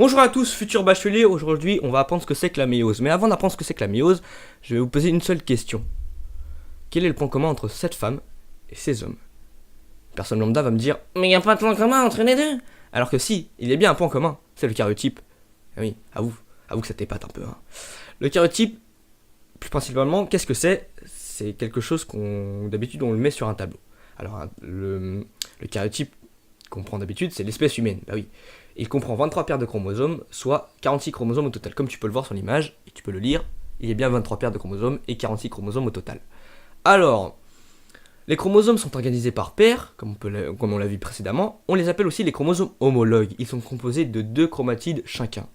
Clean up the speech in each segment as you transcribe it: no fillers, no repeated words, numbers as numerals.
Bonjour à tous, futurs bacheliers. Aujourd'hui, on va apprendre ce que c'est que la méiose. Mais avant d'apprendre ce que c'est que la méiose, je vais vous poser une seule question. Quel est le point commun entre cette femme et ces hommes? Personne lambda va me dire « Mais il n'y a pas de point commun entre les deux !» Alors que si, il y a bien un point commun, c'est le karyotype. Ah oui, avoue que ça t'épate un peu. Hein. Le karyotype, plus principalement, qu'est-ce que c'est? C'est quelque chose d'habitude on le met sur un tableau. Alors le karyotype qu'on prend d'habitude, c'est l'espèce humaine. Bah oui. Il comprend 23 paires de chromosomes, soit 46 chromosomes au total. Comme tu peux le voir sur l'image, et tu peux le lire, il y a bien 23 paires de chromosomes et 46 chromosomes au total. Alors, les chromosomes sont organisés par paires, comme on l'a vu précédemment. On les appelle aussi les chromosomes homologues. Ils sont composés de 2 chromatides chacun.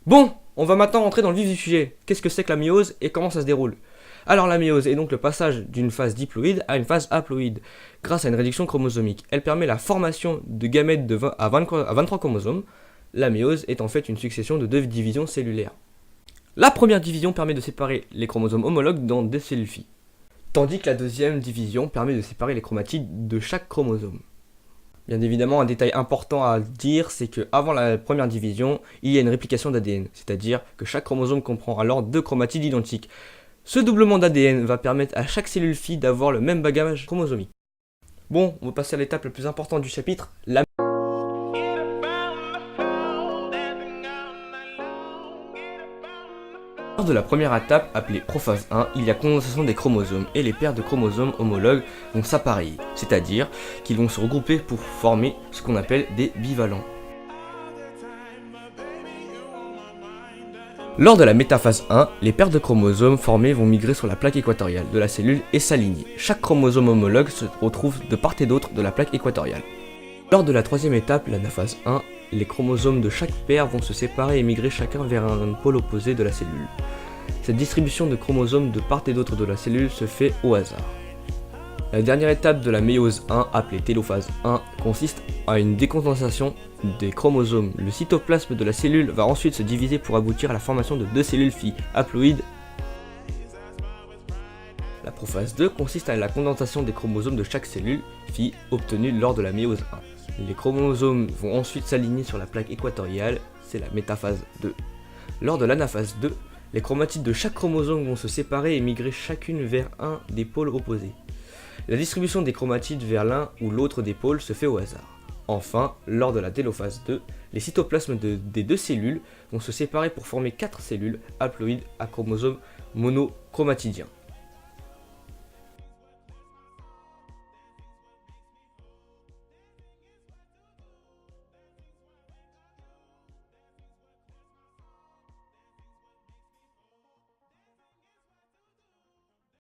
Bon, on va maintenant rentrer dans le vif du sujet. Qu'est-ce que c'est que la méiose et comment ça se déroule? Alors la méiose est donc le passage d'une phase diploïde à une phase haploïde grâce à une réduction chromosomique. Elle permet la formation de gamètes de 20 à 23 chromosomes. La méiose est en fait une succession de 2 divisions cellulaires. La première division permet de séparer les chromosomes homologues dans des cellules filles, tandis que la deuxième division permet de séparer les chromatides de chaque chromosome. Bien évidemment, un détail important à dire, c'est qu'avant la première division, il y a une réplication d'ADN, c'est-à-dire que chaque chromosome comprend alors 2 chromatides identiques. Ce doublement d'ADN va permettre à chaque cellule fille d'avoir le même bagage chromosomique. Bon, on va passer à l'étape la plus importante du chapitre, la Lors de la première étape, appelée prophase 1, il y a condensation des chromosomes et les paires de chromosomes homologues vont s'appareiller, c'est-à-dire qu'ils vont se regrouper pour former ce qu'on appelle des bivalents. Lors de la métaphase 1, les paires de chromosomes formées vont migrer sur la plaque équatoriale de la cellule et s'aligner. Chaque chromosome homologue se retrouve de part et d'autre de la plaque équatoriale. Lors de la troisième étape, l'anaphase 1, les chromosomes de chaque paire vont se séparer et migrer chacun vers un pôle opposé de la cellule. Cette distribution de chromosomes de part et d'autre de la cellule se fait au hasard. La dernière étape de la méiose 1, appelée télophase 1, consiste à une décondensation des chromosomes. Le cytoplasme de la cellule va ensuite se diviser pour aboutir à la formation de 2 cellules filles haploïdes. La prophase 2 consiste à la condensation des chromosomes de chaque cellule fille obtenue lors de la méiose 1. Les chromosomes vont ensuite s'aligner sur la plaque équatoriale, c'est la métaphase 2. Lors de l'anaphase 2, les chromatides de chaque chromosome vont se séparer et migrer chacune vers un des pôles opposés. La distribution des chromatides vers l'un ou l'autre des pôles se fait au hasard. Enfin, lors de la télophase 2, les cytoplasmes des 2 cellules vont se séparer pour former 4 cellules haploïdes à chromosomes monochromatidiens.